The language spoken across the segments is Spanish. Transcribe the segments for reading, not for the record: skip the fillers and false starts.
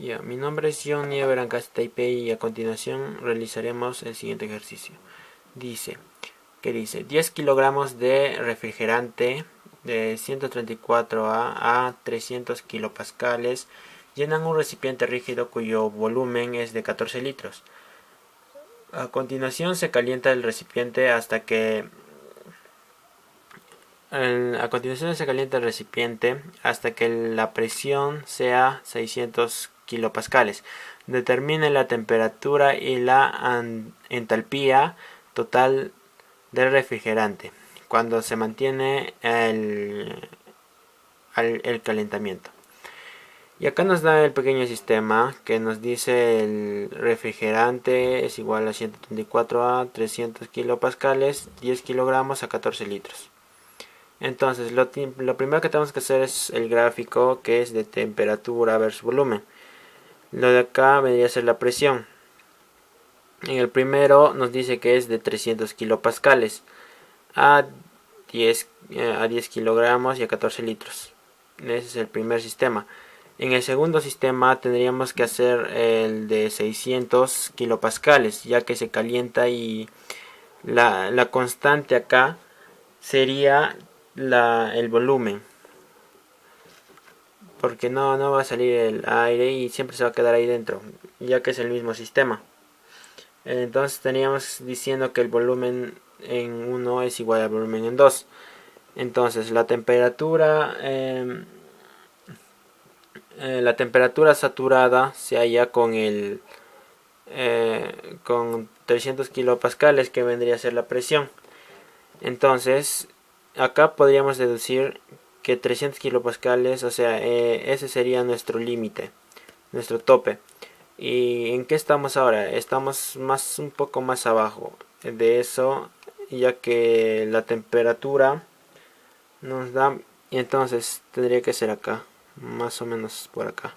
Ya, mi nombre es John Niever Taipei y a continuación realizaremos el siguiente ejercicio. Dice, 10 kilogramos de refrigerante de 134 a 300 kilopascales llenan un recipiente rígido cuyo volumen es de 14 litros. A continuación se calienta el recipiente hasta que la presión sea 600 kilopascales. Determine la temperatura y la entalpía total del refrigerante cuando se mantiene el calentamiento. Y acá nos da el pequeño sistema que nos dice el refrigerante es igual a 134 a 300 kilopascales, 10 kilogramos a 14 litros. Entonces lo primero que tenemos que hacer es el gráfico, que es de temperatura versus volumen. Lo de acá vendría a ser la presión. En el primero nos dice que es de 300 kilopascales a 10 kilogramos y a 14 litros. Ese es el primer sistema. En el segundo sistema tendríamos que hacer el de 600 kilopascales, ya que se calienta y la constante acá sería el volumen, porque no va a salir el aire y siempre se va a quedar ahí dentro, ya que es el mismo sistema. Entonces teníamos diciendo que el volumen en 1 es igual al volumen en 2. Entonces la temperatura saturada se halla con con 300 kilopascales, que vendría a ser la presión. Entonces acá podríamos deducir que 300 kilopascales, o sea, ese sería nuestro límite, nuestro tope. ¿Y en qué estamos ahora? Estamos un poco más abajo de eso, ya que la temperatura nos da, y entonces tendría que ser acá, más o menos por acá.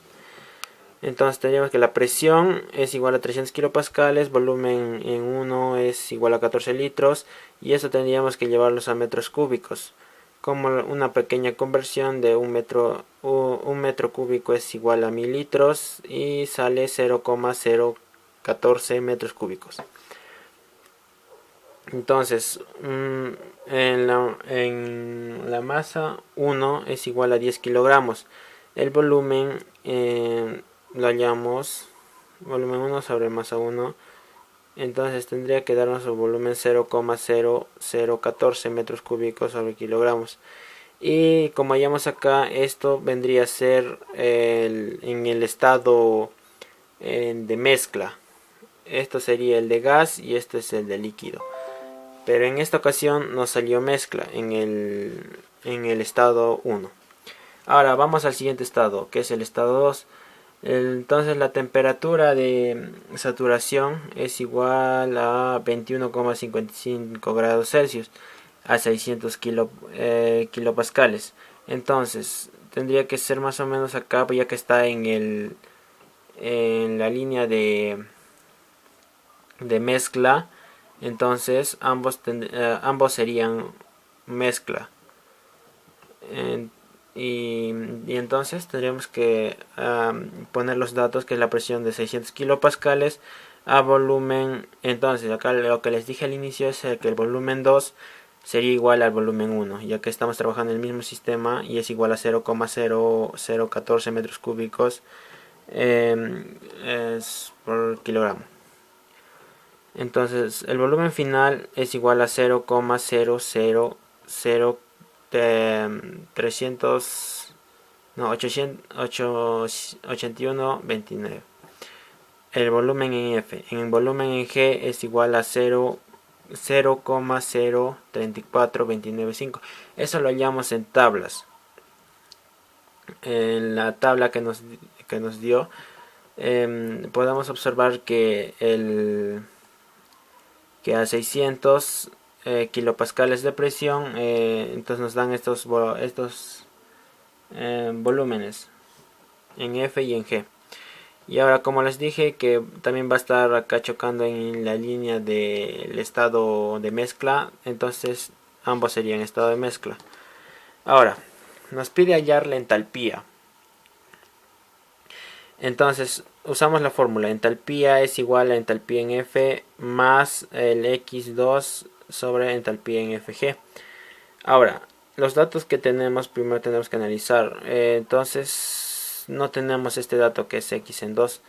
Entonces tendríamos que la presión es igual a 300 kilopascales, volumen en 1 es igual a 14 litros, y eso tendríamos que llevarlos a metros cúbicos. Como una pequeña conversión de un metro cúbico es igual a 1000 litros y sale 0,014 metros cúbicos. Entonces en la masa 1 es igual a 10 kilogramos. El volumen lo hallamos volumen 1 sobre masa 1, entonces tendría que darnos el volumen 0,0014 metros cúbicos sobre kilogramos. Y como hallamos acá, esto vendría a ser en el estado de mezcla. Esto sería el de gas y este es el de líquido, pero en esta ocasión nos salió mezcla en el estado 1. Ahora vamos al siguiente estado, que es el estado 2. Entonces la temperatura de saturación es igual a 21,55 grados Celsius a 600 kilopascales. Entonces tendría que ser más o menos acá, ya que está en la línea de mezcla. Entonces ambos serían mezcla. Y entonces tendríamos que poner los datos, que es la presión de 600 kilopascales a volumen. Entonces acá lo que les dije al inicio es que el volumen 2 sería igual al volumen 1, ya que estamos trabajando en el mismo sistema y es igual a 0,0014 metros cúbicos por kilogramo. Entonces el volumen final es igual a 0,0008129. El volumen en F. En el volumen en G es igual a 0,034295. Eso lo hallamos en tablas. En la tabla que nos dio, podemos observar que a 600 kilopascales de presión, entonces nos dan estos volúmenes en F y en G. Y ahora, como les dije, que también va a estar acá chocando en la línea del estado de mezcla, entonces ambos serían estado de mezcla. Ahora nos pide hallar la entalpía. Entonces usamos la fórmula, entalpía es igual a entalpía en F más el X2 sobre entalpía en Fg. Ahora, los datos que tenemos, primero tenemos que analizar. Entonces no tenemos este dato que es X en 2.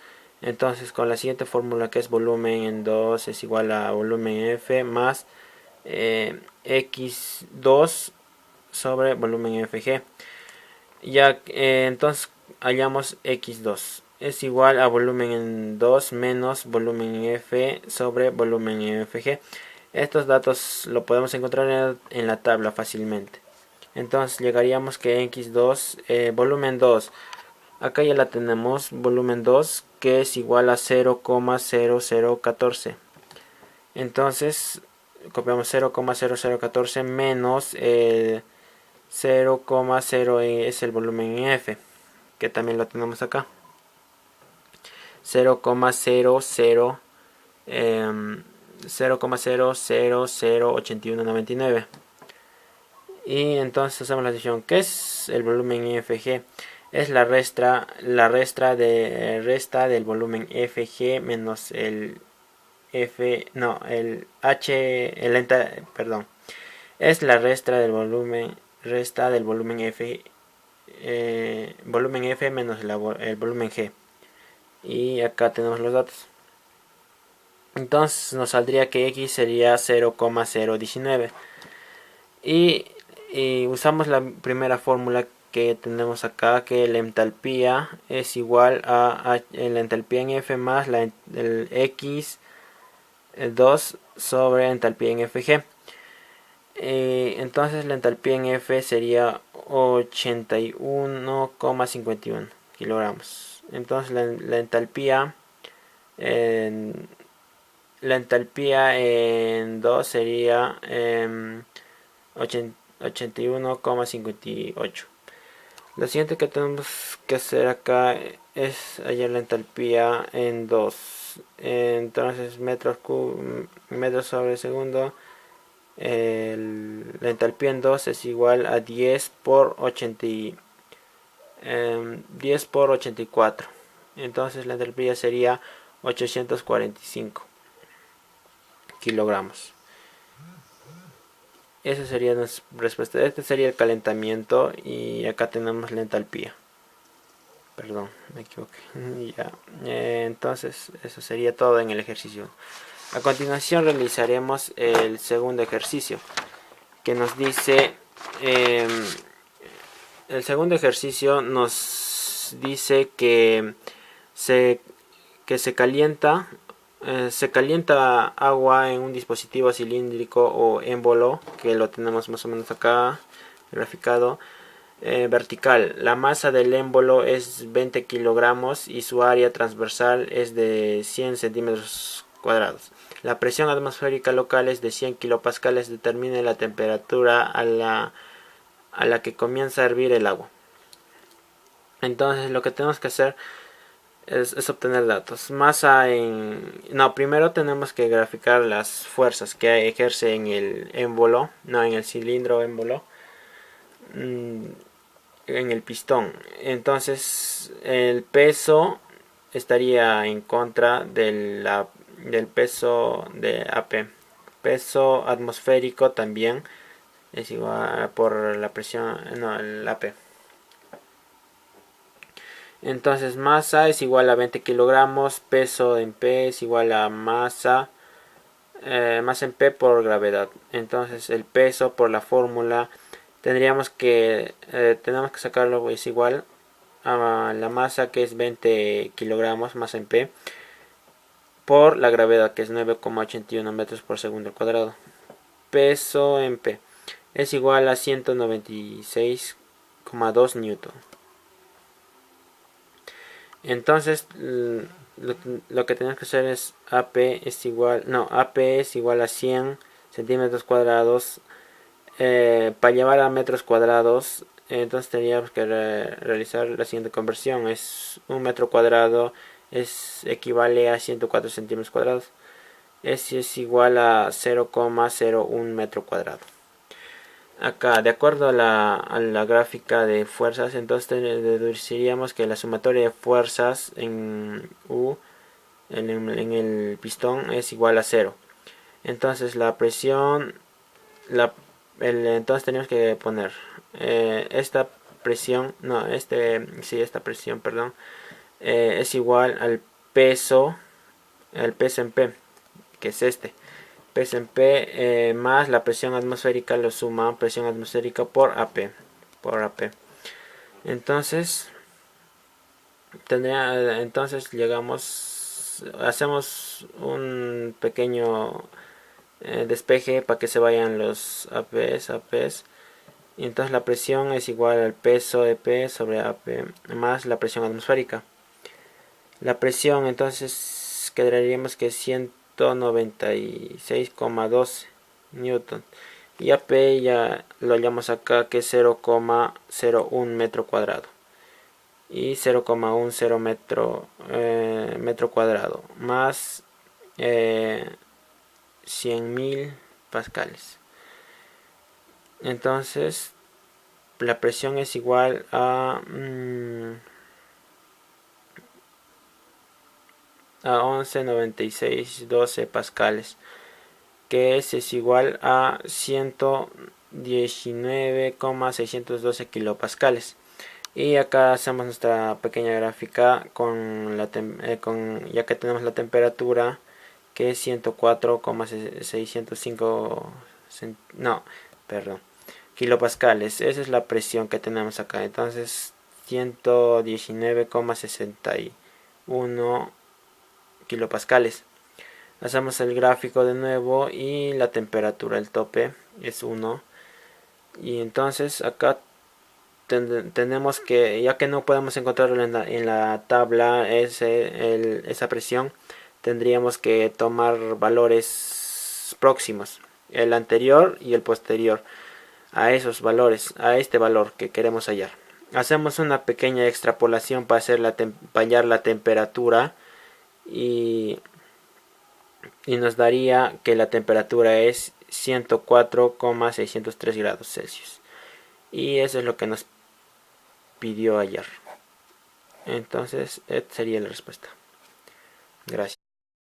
Entonces con la siguiente fórmula, que es volumen en 2 es igual a volumen F más X2 sobre volumen Fg. Ya entonces hallamos X2 es igual a volumen en 2 menos volumen en F sobre volumen en Fg. Estos datos lo podemos encontrar en la tabla fácilmente. Entonces llegaríamos que X2, volumen 2, acá ya la tenemos, volumen 2, que es igual a 0,0014. Entonces copiamos 0,0014 menos el 0,0 es el volumen en F, que también lo tenemos acá. 0,00008199. Y entonces hacemos la división. ¿Qué es el volumen FG? Es la resta del volumen FG menos el F, no, el H, perdón. Es la resta del volumen F, volumen F menos el volumen G. Y acá tenemos los datos. Entonces nos saldría que X sería 0,019. Y usamos la primera fórmula que tenemos acá, que la entalpía es igual a la entalpía en F más el X 2 sobre entalpía en Fg. Entonces la entalpía en F sería 81,51 kilogramos. Entonces la entalpía en 2 sería 81,58. Lo siguiente que tenemos que hacer acá es hallar la entalpía en 2. Entonces metros sobre segundo. La entalpía en 2 es igual a 10 por 84. Entonces la entalpía sería 845 kilogramos. Esa sería nuestra respuesta. Este sería el calentamiento y acá tenemos la entalpía. Perdón, me equivoqué. Ya. Entonces eso sería todo en el ejercicio. A continuación realizaremos el segundo ejercicio, que nos dice, el segundo ejercicio nos dice que se calienta agua en un dispositivo cilíndrico o émbolo, que lo tenemos más o menos acá graficado, vertical. La masa del émbolo es 20 kilogramos y su área transversal es de 100 centímetros cuadrados. La presión atmosférica local es de 100 kilopascales. Determine la temperatura a la que comienza a hervir el agua. Entonces lo que tenemos que hacer es obtener datos. Primero tenemos que graficar las fuerzas que ejerce en el émbolo, en el cilindro émbolo, en el pistón. Entonces el peso estaría en contra del peso de AP. Peso atmosférico también es igual por la presión, el AP. Entonces masa es igual a 20 kilogramos, peso en P es igual a masa en P por gravedad. Entonces el peso por la fórmula tenemos que sacarlo, es igual a la masa, que es 20 kilogramos, masa en P, por la gravedad, que es 9,81 metros por segundo al cuadrado. Peso en P es igual a 196,2 newton. Entonces lo que tenemos que hacer es AP es igual a 100 centímetros cuadrados, para llevar a metros cuadrados. Entonces tendríamos que realizar la siguiente conversión. Es un metro cuadrado equivale a 104 centímetros cuadrados. Es igual a 0,01 metro cuadrado. Acá, de acuerdo a la gráfica de fuerzas, entonces deduciríamos que la sumatoria de fuerzas en U, en el pistón, es igual a 0. Entonces la presión, entonces tenemos que poner esta presión, no, esta presión, perdón, es igual al peso en P, que es este. Peso en P más la presión atmosférica, lo suma presión atmosférica por AP. Entonces, hacemos un pequeño despeje para que se vayan los APs. Y entonces la presión es igual al peso de P sobre AP más la presión atmosférica. La presión entonces quedaríamos que 196,12 newton. Y AP ya lo hallamos acá que es 0,01 metro cuadrado. Y 0,10 metro cuadrado más 100.000 pascales. Entonces la presión es igual a 11,9612 pascales, que es igual a 119,612 kilopascales. Y acá hacemos nuestra pequeña gráfica ya que tenemos la temperatura, que es 104,605 kilopascales. Esa es la presión que tenemos acá. Entonces 119,61 kilopascales. Hacemos el gráfico de nuevo y la temperatura, el tope es 1. Y entonces acá tenemos que, ya que no podemos encontrarlo en la tabla esa presión, tendríamos que tomar valores próximos, el anterior y el posterior a esos valores, a este valor que queremos hallar. Hacemos una pequeña extrapolación para hallar la temperatura y nos daría que la temperatura es 104,603 grados Celsius. Y eso es lo que nos pidió hallar. Entonces, esta sería la respuesta. Gracias.